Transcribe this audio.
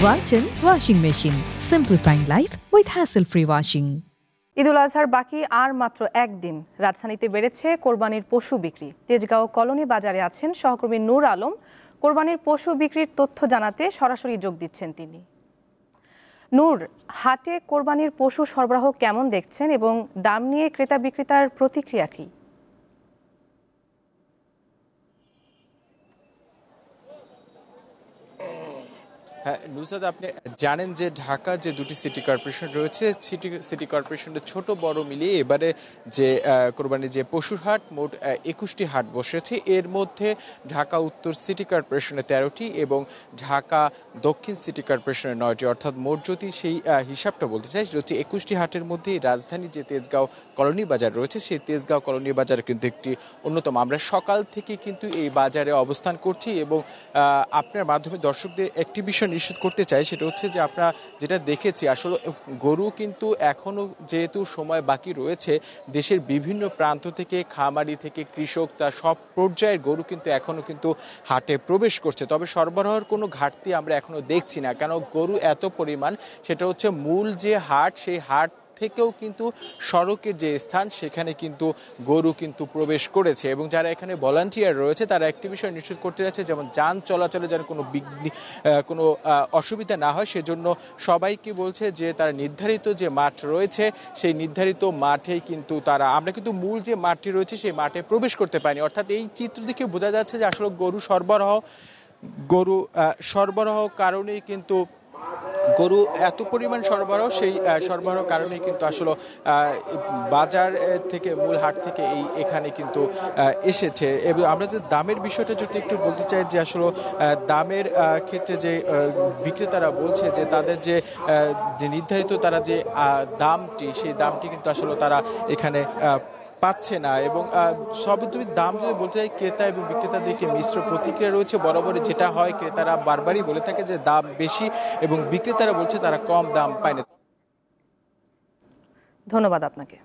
Walton Washing Machine. Simplifying life with hassle-free washing. ঈদুল আজহার বাকি আর মাত্র একদিন। রাজধানীতে বেড়েছে কোরবানির পশু বিক্রি। তেজগাঁও কলোনি বাজারে আছেন সহকর্মী নূর আলম। কোরবানির পশু বিক্রির তথ্য জানাতে সরাসরি যোগ দিচ্ছেন তিনি। নূর, হাটে কোরবানির পশু সরবরাহ কেমন দেখছেন এবং দাম নিয়ে ক্রেতা বিক্রেতার প্রতিক্রিয়া কী? হ্যাঁ নুসরাত, আপনি জানেন যে ঢাকার যে দুটি সিটি কর্পোরেশন রয়েছে, সিটি কর্পোরেশনের ছোট বড় মিলিয়ে এবারে যে কোরবানির যে পশুর হাট, মোট 21টি হাট বসেছে। এর মধ্যে ঢাকা উত্তর সিটি কর্পোরেশনে 13টি এবং ঢাকা দক্ষিণ সিটি কর্পোরেশনের 9টি, অর্থাৎ মোট যদি সেই হিসাবটা বলতে চাই সেটা হচ্ছে 21টি হাটের মধ্যে রাজধানী যে তেজগাঁও কলোনি বাজার রয়েছে, সেই তেজগাঁও কলোনি বাজার কিন্তু একটি অন্যতম। আমরা সকাল থেকে কিন্তু এই বাজারে অবস্থান করছি এবং আপনার মাধ্যমে দর্শকদের একটি বিষয় নিশ্চিত করতে চাই, সেটা হচ্ছে যে আমরা যেটা দেখেছি আসলে গরু কিন্তু এখনো যেহেতু সময় বাকি রয়েছে, দেশের বিভিন্ন প্রান্ত থেকে, খামারি থেকে কৃষক, তার সব পর্যায়ের গরু কিন্তু এখনো কিন্তু হাটে প্রবেশ করছে। তবে সরবরাহের কোনো ঘাটতি আমরা এখনো দেখছি না, কেন গরু এত পরিমাণ। সেটা হচ্ছে মূল যে হাট, সেই হাট থেকেও কিন্তু সড়কের যে স্থান সেখানে কিন্তু গরু কিন্তু প্রবেশ করেছে এবং যারা এখানে ভলান্টিয়ার রয়েছে তারা একটি বিষয় নিশ্চিত করতে যাচ্ছে, যেমন যান চলাচলে যেন কোনো অসুবিধা না হয়, সেজন্য সবাইকে বলছে যে তারা নির্ধারিত যে মাঠ রয়েছে সেই নির্ধারিত মাঠেই কিন্তু আমরা কিন্তু মূল যে মাঠটি রয়েছে সেই মাঠে প্রবেশ করতে পারিনি। অর্থাৎ এই চিত্র দেখে বোঝা যাচ্ছে যে আসলে গরু সরবরাহ কারণেই কিন্তু গরু এত পরিমাণ সরবরাহ, সেই সরবরাহ কারণে কিন্তু আসলে বাজার থেকে, মূল হাট থেকে এখানে কিন্তু এসেছে। এবং আমরা যে দামের বিষয়টা যদি একটু বলতে চাই, যে আসলে দামের ক্ষেত্রে যে বিক্রেতারা বলছে যে তাদের যে নির্ধারিত তারা যে দামটি, সেই দামটি কিন্তু আসলে তারা এখানে পাচ্ছে না। এবং সবই দাম যদি বলতে চাই, ক্রেতা এবং বিক্রেতাদেরকে মিশ্র প্রতিক্রিয়া রয়েছে। বরাবরই যেটা হয়, ক্রেতারা বারবারই বলে থাকে যে দাম বেশি এবং বিক্রেতারা বলছে তারা কম দাম পায় না। ধন্যবাদ আপনাকে।